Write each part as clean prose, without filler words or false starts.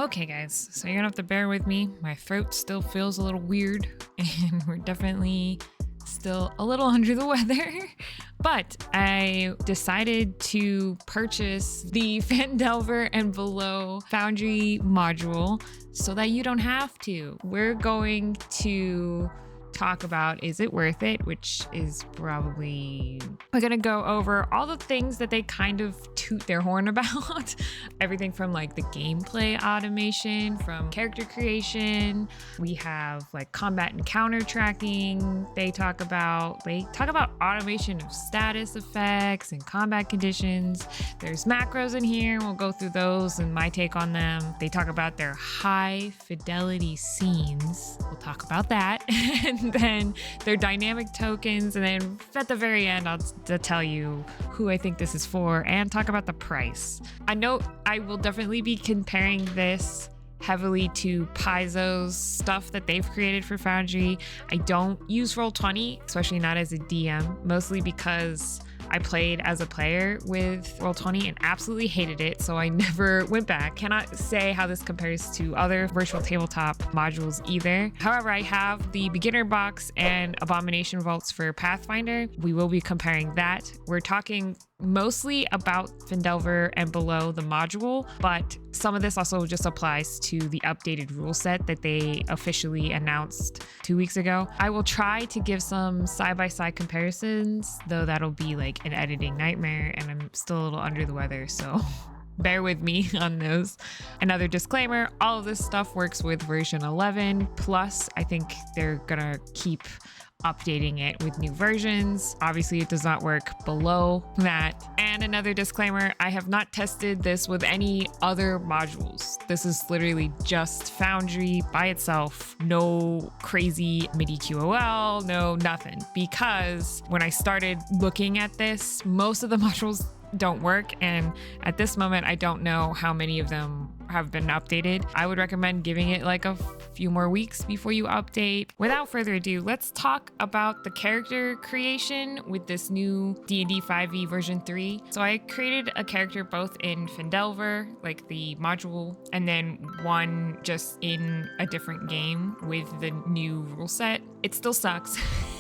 Okay guys, so you're gonna have to bear with me. My throat still feels a little weird and we're definitely still a little under the weather. But I decided to purchase the Phandelver and Below Foundry module so that you don't have to. We're going to talk about is it worth it, which is probably, we're gonna go over all the things that they kind of toot their horn about. Everything from like the gameplay automation, from character creation. We have like combat and counter tracking. They talk about automation of status effects and combat conditions. There's macros in here. We'll go through those and my take on them. They talk about their high fidelity scenes. We'll talk about that. And then their dynamic tokens, and then at the very end I'll tell you who I think this is for and talk about the price. I know I will definitely be comparing this heavily to Paizo's stuff that they've created for Foundry. I don't use Roll20, especially not as a DM, mostly because I played as a player with Roll20 and absolutely hated it, so I never went back. Cannot say how this compares to other virtual tabletop modules either. However, I have the beginner box and abomination vaults for Pathfinder. We will be comparing that. We're talking mostly about Phandelver and Below, the module, but some of this also just applies to the updated rule set that they officially announced 2 weeks ago. I will try to give some side-by-side comparisons, though that'll be like an editing nightmare and I'm still a little under the weather, so bear with me on those. Another disclaimer, all of this stuff works with version 11, plus I think they're gonna keep updating it with new versions. Obviously, it does not work below that. And another disclaimer, I have not tested this with any other modules. This is literally just Foundry by itself. No crazy MIDI QOL, no nothing. Because when I started looking at this, most of the modules don't work, and at this moment I don't know how many of them have been updated. I would recommend giving it like a few more weeks before you update. Without further ado, let's talk about the character creation with this new D&D 5e version 3. So I created a character both in Phandelver, like the module, and then one just in a different game with the new rule set. It still sucks.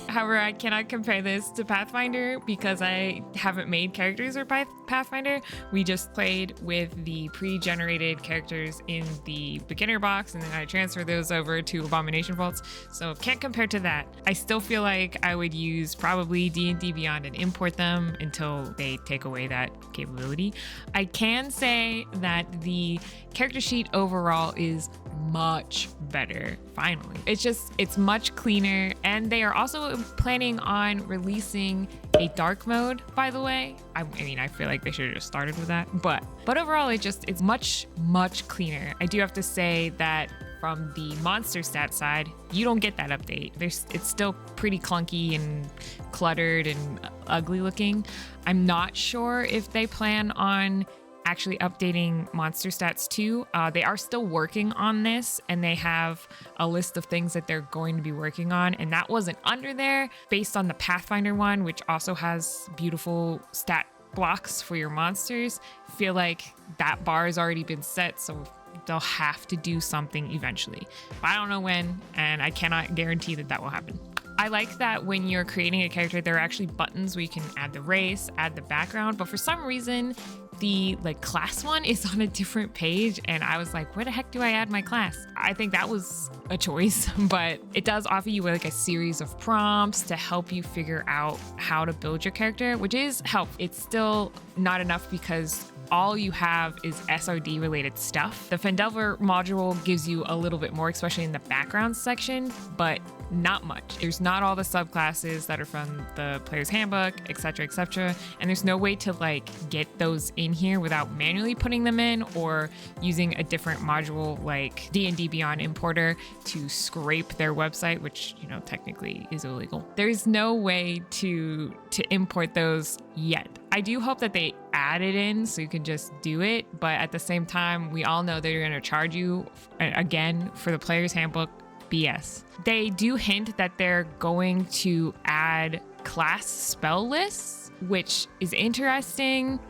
However, I cannot compare this to Pathfinder because I haven't made characters for Pathfinder. We just played with the pre-generated characters in the beginner box, and then I transferred those over to Abomination Vaults. So can't compare to that. I still feel like I would use probably D&D Beyond and import them until they take away that capability. I can say that the character sheet overall is much better, finally. It's much cleaner, and they are also planning on releasing a dark mode, by the way. I mean, I feel like they should have just started with that, but overall it's much cleaner. I do have to say that from the monster stat side, you don't get that update. It's still pretty clunky and cluttered and ugly looking. I'm not sure if they plan on actually updating monster stats too. They are still working on this, and they have a list of things that they're going to be working on, and that wasn't under there based on the Pathfinder one, which also has beautiful stat blocks for your monsters. Feel like that bar has already been set, so they'll have to do something eventually. But I don't know when, and I cannot guarantee that will happen. I like that when you're creating a character, there are actually buttons where you can add the race, add the background, but for some reason, the class one is on a different page, and I was like, where the heck do I add my class? I think that was a choice, but it does offer you like a series of prompts to help you figure out how to build your character, which is helpful. It's still not enough because all you have is SRD related stuff. The Phandelver module gives you a little bit more, especially in the background section, but not much. There's not all the subclasses that are from the player's handbook, etc., and there's no way to get those in here without manually putting them in or using a different module like D&D Beyond Importer to scrape their website, which technically is illegal. There's no way to import those yet. I do hope that they add it in so you can just do it, but at the same time, we all know they're going to charge you again for the player's handbook. BS. They do hint that they're going to add class spell lists, which is interesting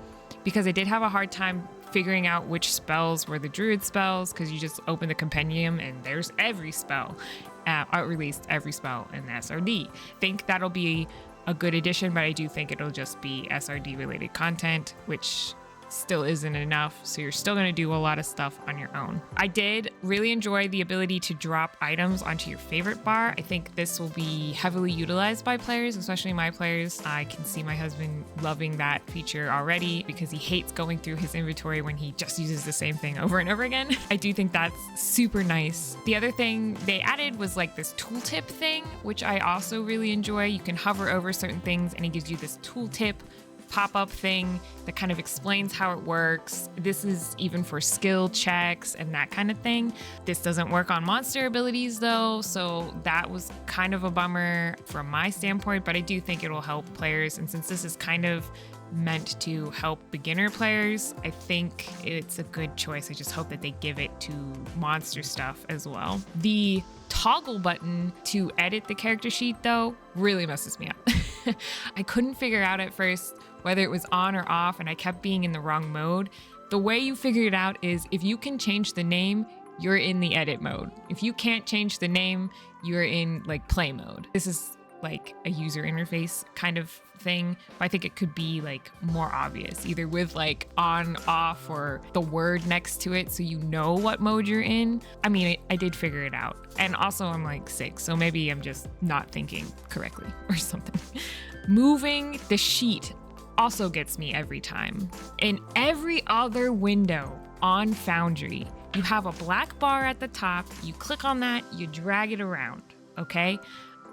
because I did have a hard time figuring out which spells were the druid spells, because you just open the compendium and there's every spell, released every spell in the SRD. Think that'll be a good addition, but I do think it'll just be SRD related content, which still isn't enough. So you're still going to do a lot of stuff on your own. I did really enjoy the ability to drop items onto your favorite bar. I think this will be heavily utilized by players, especially my players. I can see my husband loving that feature already because he hates going through his inventory when he just uses the same thing over and over again. I do think that's super nice. The other thing they added was like this tooltip thing, which I also really enjoy. You can hover over certain things and it gives you this tooltip pop-up thing that kind of explains how it works. This is even for skill checks and that kind of thing. This doesn't work on monster abilities though, so that was kind of a bummer from my standpoint, but I do think it'll help players. And since this is kind of meant to help beginner players, I think it's a good choice. I just hope that they give it to monster stuff as well. The toggle button to edit the character sheet though really messes me up. I couldn't figure out at first whether it was on or off, and I kept being in the wrong mode. The way you figure it out is if you can change the name, you're in the edit mode. If you can't change the name, you're in like play mode. This is like a user interface kind of thing, but I think it could be like more obvious, either with like on, off, or the word next to it so you know what mode you're in. I mean, I did figure it out. And also I'm like 6, so maybe I'm just not thinking correctly or something. Moving the sheet also gets me every time. In every other window on Foundry, you have a black bar at the top, you click on that, you drag it around, okay?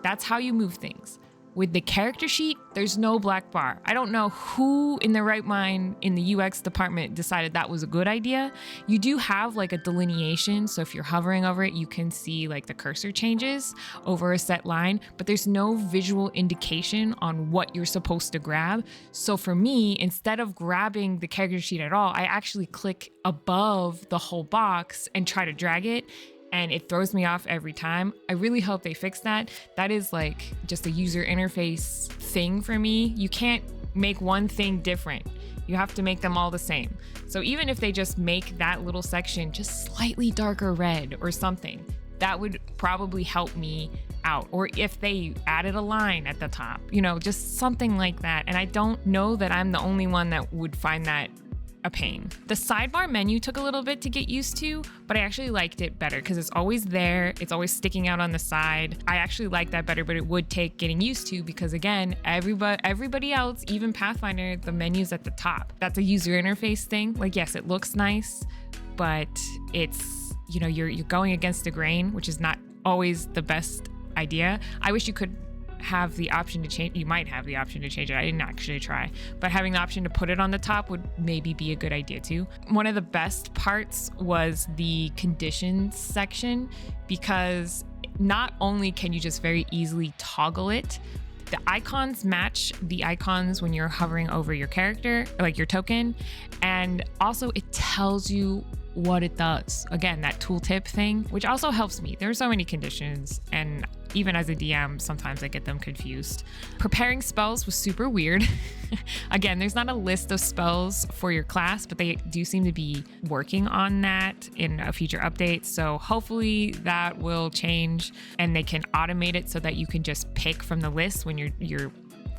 That's how you move things. With the character sheet, there's no black bar. I don't know who in their right mind in the UX department decided that was a good idea. You do have like a delineation, so if you're hovering over it, you can see like the cursor changes over a set line, but there's no visual indication on what you're supposed to grab. So for me, instead of grabbing the character sheet at all, I actually click above the whole box and try to drag it, and it throws me off every time. I really hope they fix that. That is like just a user interface thing for me. You can't make one thing different. You have to make them all the same. So even if they just make that little section just slightly darker red or something, that would probably help me out. Or if they added a line at the top, you know, just something like that. And I don't know that I'm the only one that would find that a pain. The sidebar menu took a little bit to get used to, but I actually liked it better because it's always there. It's always sticking out on the side. I actually like that better, but it would take getting used to because again, everybody else, even Pathfinder, the menu's at the top. That's a user interface thing. Like, yes, it looks nice, but it's, you know, you're going against the grain, which is not always the best idea. I wish you could have the option to change. You might have the option to change it. I didn't actually try, but having the option to put it on the top would maybe be a good idea too. One of the best parts was the conditions section, because not only can you just very easily toggle it, the icons match the icons when you're hovering over your character, like your token, and also it tells you what it does. Again, that tooltip thing, which also helps me. There are so many conditions, and even as a DM, sometimes I get them confused. Preparing spells was super weird. Again, there's not a list of spells for your class, but they do seem to be working on that in a future update. So hopefully that will change and they can automate it so that you can just pick from the list when you're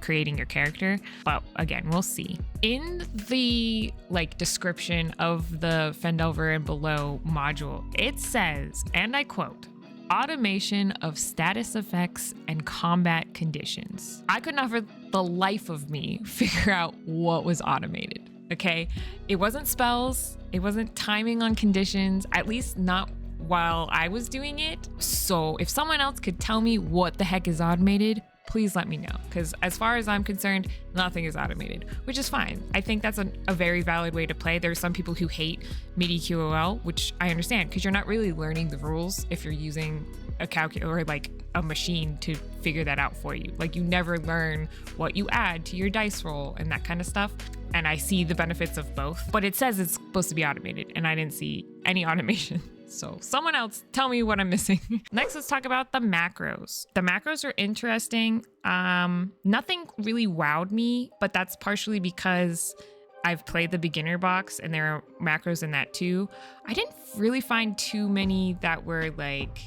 creating your character. But again, we'll see. In the description of the Phandelver and Below module, it says, and I quote, automation of status effects and combat conditions. I could not for the life of me figure out what was automated, okay? It wasn't spells, it wasn't timing on conditions, at least not while I was doing it. So if someone else could tell me what the heck is automated, please let me know, because as far as I'm concerned, nothing is automated, which is fine. I think that's a very valid way to play. There are some people who hate MIDI QOL, which I understand, because you're not really learning the rules if you're using a calculator or like a machine to figure that out for you. Like, you never learn what you add to your dice roll and that kind of stuff. And I see the benefits of both, but it says it's supposed to be automated and I didn't see any automation. So someone else tell me what I'm missing. Next, let's talk about the macros. The macros are interesting. Nothing really wowed me, but that's partially because I've played the beginner box and there are macros in that too. I didn't really find too many that were like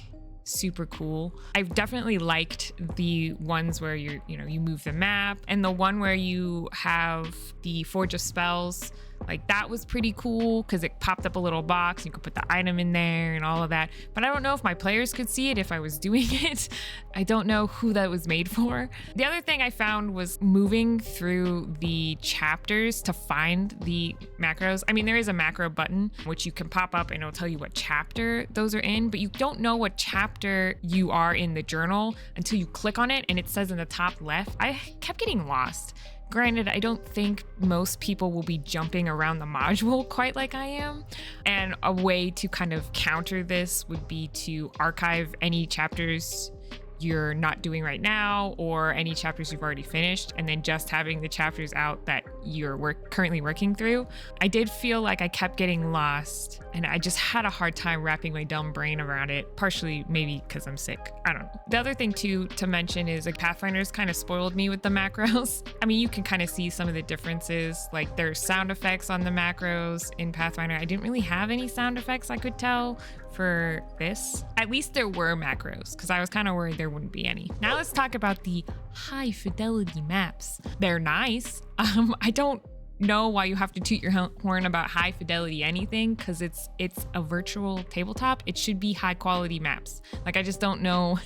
super cool. I've definitely liked the ones where you move the map, and the one where you have the Forge of Spells. Like that was pretty cool because it popped up a little box. You could put the item in there and all of that. But I don't know if my players could see it if I was doing it. I don't know who that was made for. The other thing I found was moving through the chapters to find the macros. I mean, there is a macro button which you can pop up and it'll tell you what chapter those are in, but you don't know what chapter you are in the journal until you click on it and it says in the top left. I kept getting lost. Granted, I don't think most people will be jumping around the module quite like I am. And a way to kind of counter this would be to archive any chapters you're not doing right now or any chapters you've already finished, and then just having the chapters out that you're currently working through. I did feel like I kept getting lost and I just had a hard time wrapping my dumb brain around it, partially maybe because I'm sick. I don't know. The other thing too to mention is like Pathfinder's kind of spoiled me with the macros. I mean, you can kind of see some of the differences. Like there's sound effects on the macros in Pathfinder. I didn't really have any sound effects I could tell for this. At least there were macros because I was kind of worried there wouldn't be any. Now let's talk about the high fidelity maps. They're nice. I don't know why you have to toot your horn about high fidelity anything because it's a virtual tabletop. It should be high quality maps. Like I just don't know.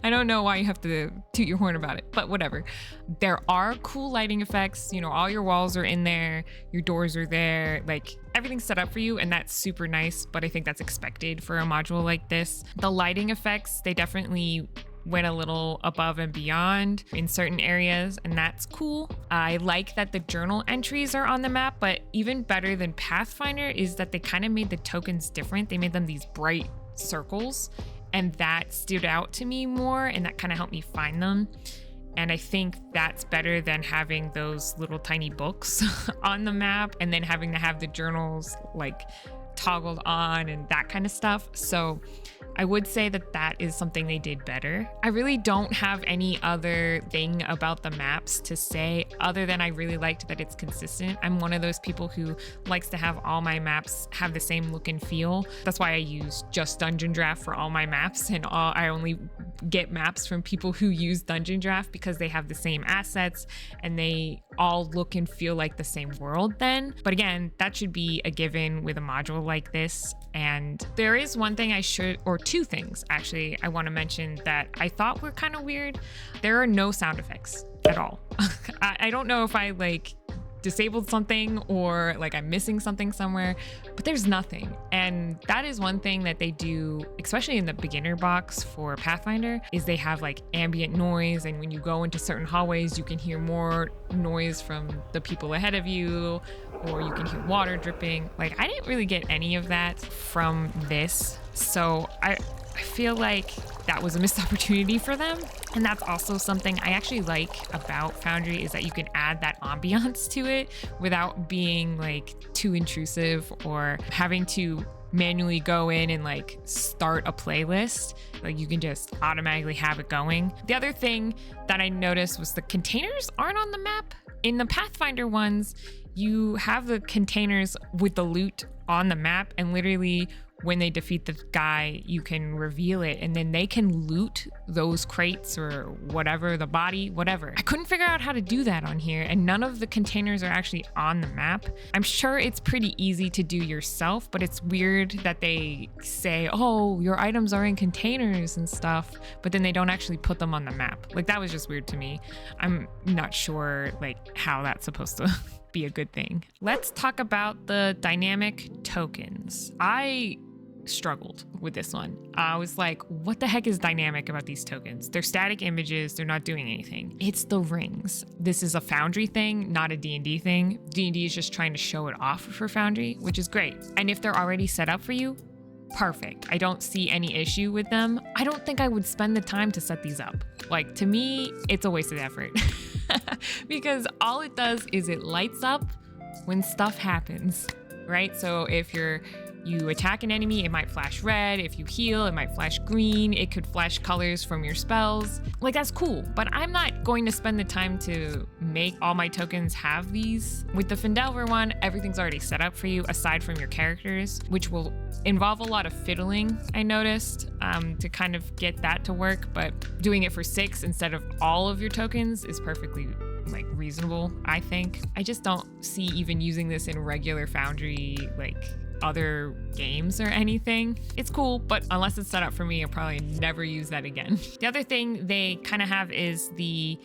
I don't know why you have to toot your horn about it, but whatever. There are cool lighting effects. You know, all your walls are in there, your doors are there, like everything's set up for you, and that's super nice, but I think that's expected for a module like this. The lighting effects, they definitely went a little above and beyond in certain areas, and that's cool. I like that the journal entries are on the map, but even better than Pathfinder is that they kind of made the tokens different. They made them these bright circles, and that stood out to me more, and that kind of helped me find them. And I think that's better than having those little tiny books on the map and then having to have the journals like toggled on and that kind of stuff. So I would say that that is something they did better. I really don't have any other thing about the maps to say other than I really liked that it's consistent. I'm one of those people who likes to have all my maps have the same look and feel. That's why I use just Dungeon Draft for all my maps, and I only get maps from people who use Dungeon Draft because they have the same assets and they all look and feel like the same world then. But again, that should be a given with a module like this. And there is one thing or two things actually I want to mention that I thought were kind of weird. There are no sound effects at all. I don't know if I like disabled something or like I'm missing something somewhere, but there's nothing. And that is one thing that they do, especially in the beginner box for Pathfinder, is they have like ambient noise, and when you go into certain hallways you can hear more noise from the people ahead of you, or you can hear water dripping. Like I didn't really get any of that from this, so I feel like that was a missed opportunity for them. And that's also something I actually like about Foundry, is that you can add that ambiance to it without being like too intrusive or having to manually go in and like start a playlist. Like you can just automatically have it going. The other thing that I noticed was the containers aren't on the map. In the Pathfinder ones, you have the containers with the loot on the map, and literally when they defeat the guy, you can reveal it and then they can loot those crates or whatever, the body, whatever. I couldn't figure out how to do that on here, and none of the containers are actually on the map. I'm sure it's pretty easy to do yourself, but it's weird that they say, oh, your items are in containers and stuff, but then they don't actually put them on the map. Like that was just weird to me. I'm not sure like how that's supposed to be a good thing. Let's talk about the dynamic tokens. I struggled with this one. I was like, what the heck is dynamic about these tokens? They're static images, they're not doing anything. It's the rings. This is a Foundry thing, not a D&D thing. D&D is just trying to show it off for Foundry, which is great. And if they're already set up for you, perfect. I don't see any issue with them. I don't think I would spend the time to set these up. Like, to me, it's a waste of effort. Because all it does is it lights up when stuff happens, right? So if you're you attack an enemy, it might flash red. If you heal, it might flash green. It could flash colors from your spells. Like, that's cool, but I'm not going to spend the time to make all my tokens have these. With the Phandelver one, everything's already set up for you aside from your characters, which will involve a lot of fiddling, I noticed, to kind of get that to work. But doing it for 6 instead of all of your tokens is perfectly like reasonable, I think. I just don't see even using this in regular Foundry, like other games or anything. It's cool, but unless it's set up for me, I'll probably never use that again. The other thing they kind of have is the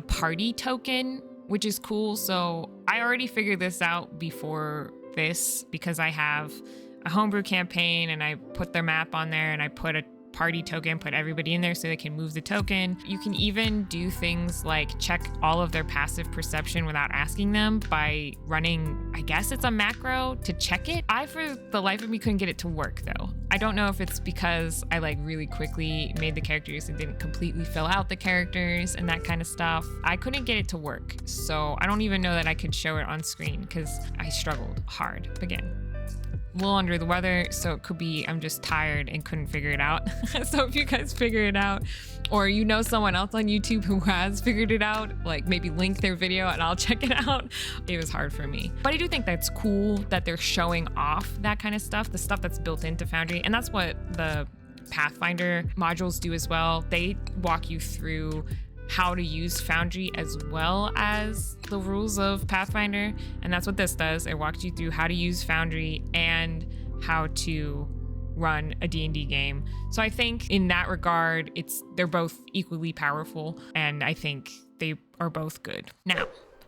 party token, which is cool. So I already figured this out before this because I have a homebrew campaign and I put their map on there and I put a party token, put everybody in there so they can move the token. You can even do things like check all of their passive perception without asking them by running, I guess it's a macro to check it. I, for the life of me, couldn't get it to work though. I don't know if it's because I like really quickly made the characters and didn't completely fill out the characters and that kind of stuff. I couldn't get it to work. So I don't even know that I could show it on screen because I struggled hard. Again, a little under the weather, so it could be I'm just tired and couldn't figure it out. So if you guys figure it out, or you know someone else on YouTube who has figured it out, like maybe link their video and I'll check it out. It was hard for me. But I do think that's cool that they're showing off that kind of stuff, the stuff that's built into Foundry. And that's what the Pathfinder modules do as well. They walk you through how to use Foundry as well as the rules of Pathfinder. And that's what this does. It walks you through how to use Foundry and how to run a D&D game. So I think in that regard, they're both equally powerful, and I think they are both good. Now,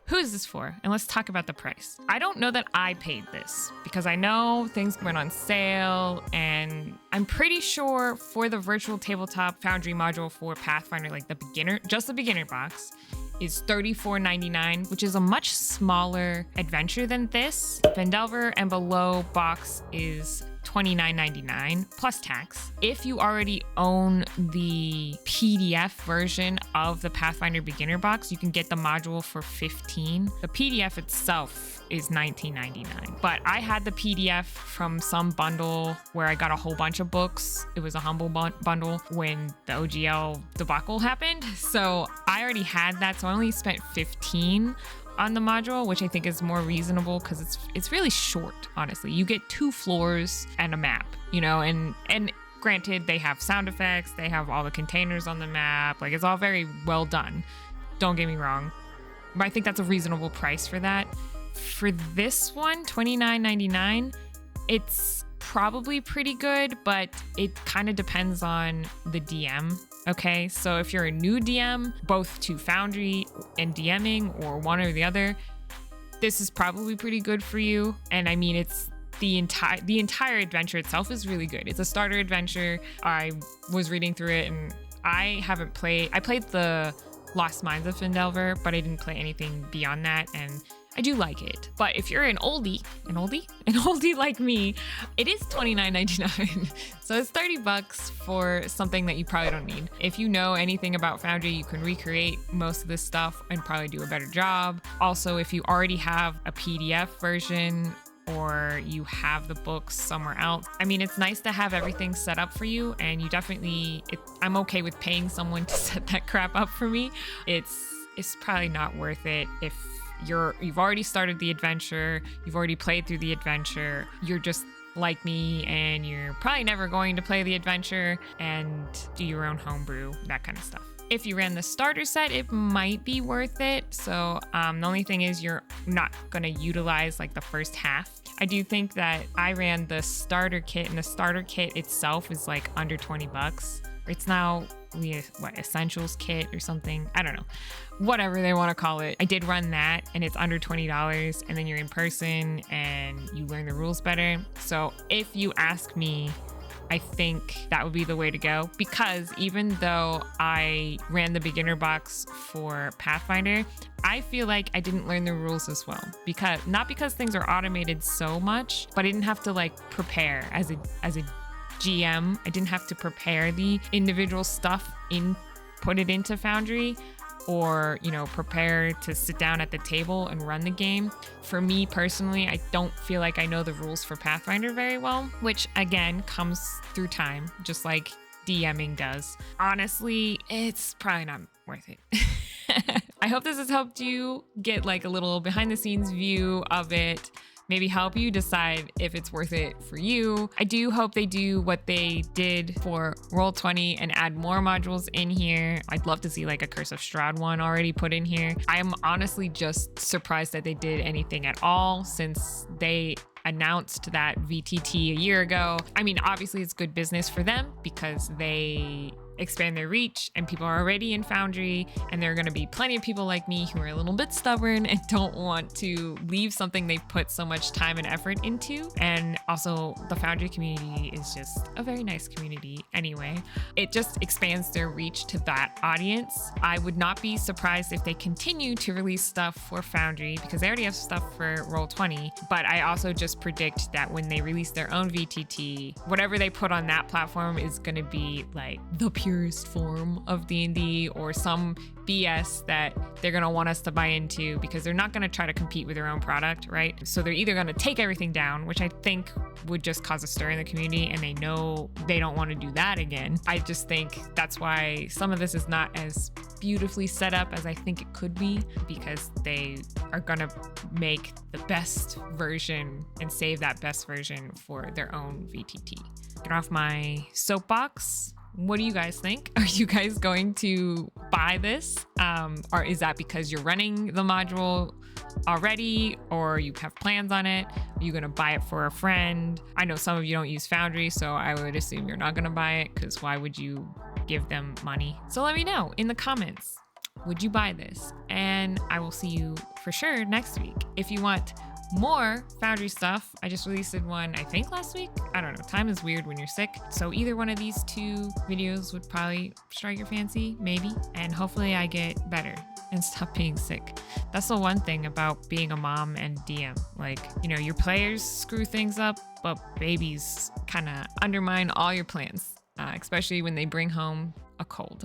who is this for? And let's talk about the price. I don't know that I paid this because I know things went on sale, and I'm pretty sure for the virtual tabletop Foundry module for Pathfinder, like the beginner, just the beginner box, is $34.99, which is a much smaller adventure than this. Phandelver and Below box is $29.99 plus tax. If you already own the PDF version of the Pathfinder beginner box, you can get the module for $15. The PDF itself is $19.99. But I had the PDF from some bundle where I got a whole bunch of books. It was a humble bundle when the OGL debacle happened. So I already had that, so I only spent $15 on the module, which I think is more reasonable because it's really short, honestly. You get 2 floors and a map, you know, and granted, they have sound effects, they have all the containers on the map, like it's all very well done. Don't get me wrong, but I think that's a reasonable price for that. For this one, $29.99, it's probably pretty good, but it kind of depends on the DM. Okay, so if you're a new DM, both to Foundry and DMing or one or the other, this is probably pretty good for you. And I mean, it's the entire adventure itself is really good. It's a starter adventure. I was reading through it and I played the Lost Mines of Phandelver, but I didn't play anything beyond that, and I do like it. But if you're an oldie like me, it is $29.99. So it's $30 for something that you probably don't need. If you know anything about Foundry, you can recreate most of this stuff and probably do a better job. Also, if you already have a PDF version or you have the books somewhere else, I mean, it's nice to have everything set up for you, and you definitely, I'm okay with paying someone to set that crap up for me. It's probably not worth it if you've already started the adventure, you've already played through the adventure, you're just like me and you're probably never going to play the adventure and do your own homebrew, that kind of stuff. If you ran the starter set, it might be worth it. So the only thing is you're not going to utilize like the first half. I do think that I ran the starter kit, and the starter kit itself is like under $20. It's now essentials kit or something, I don't know, whatever they want to call it. I did run that and it's under $20, and then you're in person and you learn the rules better. So if you ask me, I think that would be the way to go, because even though I ran the beginner box for Pathfinder, I feel like I didn't learn the rules as well, not because things are automated so much, but I didn't have to like prepare as a GM. I didn't have to prepare the individual stuff put it into Foundry. or, you know, prepare to sit down at the table and run the game. For me personally, I don't feel like I know the rules for Pathfinder very well, which again comes through time, just like DMing does. Honestly, it's probably not worth it. I hope this has helped you get like a little behind the scenes view of it, maybe help you decide if it's worth it for you. I do hope they do what they did for Roll20 and add more modules in here. I'd love to see like a Curse of Strahd one already put in here. I'm honestly just surprised that they did anything at all since they announced that VTT a year ago. I mean, obviously it's good business for them because they expand their reach and people are already in Foundry, and there are going to be plenty of people like me who are a little bit stubborn and don't want to leave something they've put so much time and effort into. And also the Foundry community is just a very nice community anyway. It just expands their reach to that audience. I would not be surprised if they continue to release stuff for Foundry because they already have stuff for Roll20, but I also just predict that when they release their own VTT, whatever they put on that platform is going to be like the purest form of D&D or some BS that they're going to want us to buy into because they're not going to try to compete with their own product, right? So they're either going to take everything down, which I think would just cause a stir in the community, and they know they don't want to do that again. I just think that's why some of this is not as beautifully set up as I think it could be, because they are going to make the best version and save that best version for their own VTT. Get off my soapbox. What do you guys think? Are you guys going to buy this? Or is that because you're running the module already or you have plans on it? Are you going to buy it for a friend? I know some of you don't use Foundry, so I would assume you're not going to buy it because why would you give them money? So let me know in the comments. Would you buy this? And I will see you for sure next week. If you want more Foundry stuff, I just released one, I think last week. I don't know. Time is weird when you're sick. So either one of these two videos would probably strike your fancy, maybe. And hopefully I get better and stop being sick. That's the one thing about being a mom and DM. Like, you know, your players screw things up, but babies kind of undermine all your plans, especially when they bring home a cold.